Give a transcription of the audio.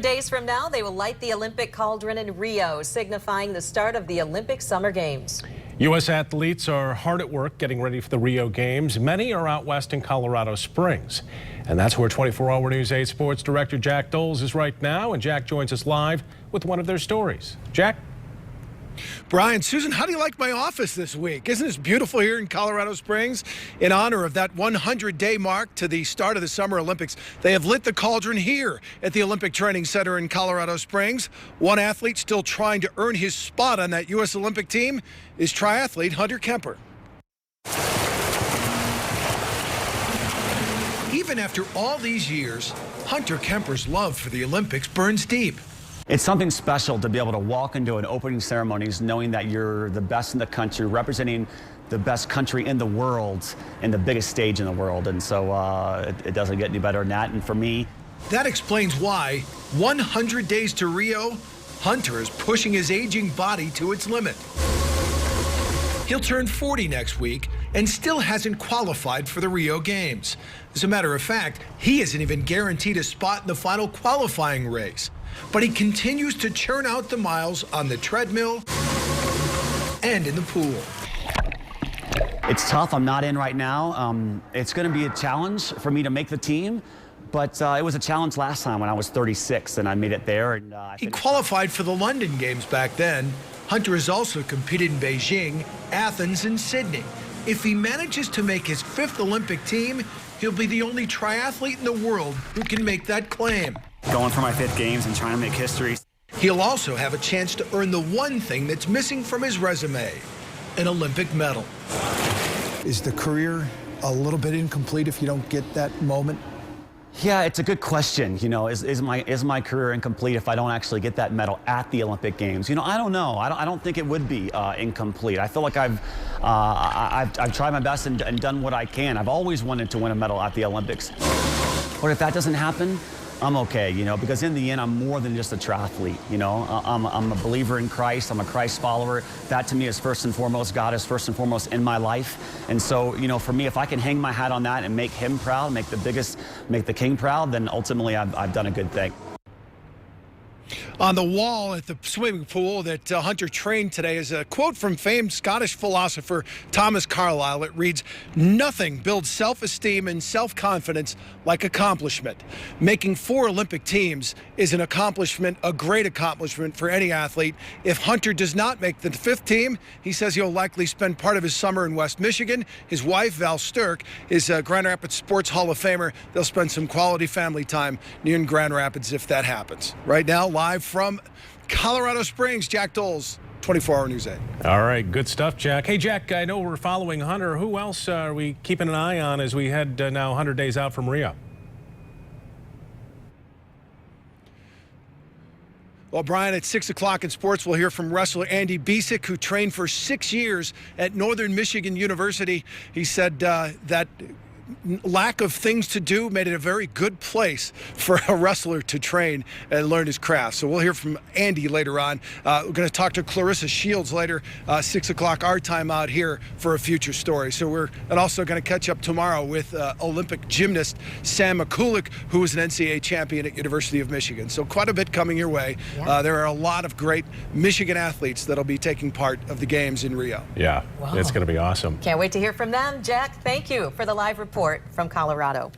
Days from now, they will light the Olympic cauldron in Rio, signifying the start of the Olympic Summer Games. U.S. athletes are hard at work getting ready for the Rio Games. Many are out west in Colorado Springs. And that's where 24-Hour News 8 Sports Director Jack Doles is right now. And Jack joins us live with one of their stories. Jack? Brian, Susan, how do you like my office this week? Isn't this beautiful here in Colorado Springs? In honor of that 100-day mark to the start of the Summer Olympics, they have lit the cauldron here at the Olympic Training Center in Colorado Springs. One athlete still trying to earn his spot on that U.S. Olympic team is triathlete Hunter Kemper. Even after all these years, Hunter Kemper's love for the Olympics burns deep. It's something special to be able to walk into an opening ceremonies knowing that you're the best in the country, representing the best country in the world and the biggest stage in the world. And so it doesn't get any better than that. And for me, that explains why 100 days to Rio, Hunter is pushing his aging body to its limit. He'll turn 40 next week and still hasn't qualified for the Rio Games. As a matter of fact, he isn't even guaranteed a spot in the final qualifying race. But he continues to churn out the miles on the treadmill and in the pool. It's tough. I'm not in right now. It's going to be a challenge for me to make the team. But it was a challenge last time when I was 36 and I made it there. And he qualified for the London Games back then. Hunter has also competed in Beijing, Athens, and Sydney. If he manages to make his 5th Olympic team, he'll be the only triathlete in the world who can make that claim. Going for my 5th Games and trying to make history. He'll also have a chance to earn the one thing that's missing from his resume, an Olympic medal. Is the career a little bit incomplete if you don't get that moment? Yeah, it's a good question. You know, is my career incomplete if I don't actually get that medal at the Olympic Games? You know, I don't know. I don't think it would be incomplete. I feel like I've tried my best and done what I can. I've always wanted to win a medal at the Olympics. But if that doesn't happen, I'm okay, you know, because in the end, I'm more than just a triathlete, you know. I'm a believer in Christ. I'm a Christ follower. That to me is first and foremost. God is first and foremost in my life. And so, you know, for me, if I can hang my hat on that and make him proud, make the king proud, then ultimately I've done a good thing. On the wall at the swimming pool that Hunter trained today is a quote from famed Scottish philosopher Thomas Carlyle. It reads, "Nothing builds self-esteem and self-confidence like accomplishment." Making 4 Olympic teams is an accomplishment, a great accomplishment for any athlete. If Hunter does not make the 5th team, he says he'll likely spend part of his summer in West Michigan. His wife, Val Sturck, is a Grand Rapids Sports Hall of Famer. They'll spend some quality family time near Grand Rapids if that happens. Right now, live from Colorado Springs, Jack Doles, 24-Hour News 8. All right, good stuff, Jack. Hey, Jack, I know we're following Hunter. Who else are we keeping an eye on as we head now 100 days out from Rio? Well, Brian, at 6 o'clock in sports, we'll hear from wrestler Andy Bisick, who trained for 6 years at Northern Michigan University. He said that lack of things to do made it a very good place for a wrestler to train and learn his craft. So we'll hear from Andy later on. We're going to talk to Clarissa Shields later, 6 o'clock our time out here for a future story. So we're also going to catch up tomorrow with Olympic gymnast Sam McCulloch, who was an NCAA champion at University of Michigan. So quite a bit coming your way. Yeah. There are a lot of great Michigan athletes that'll be taking part of the games in Rio. Yeah, wow. It's going to be awesome. Can't wait to hear from them. Jack, thank you for the live report from Colorado.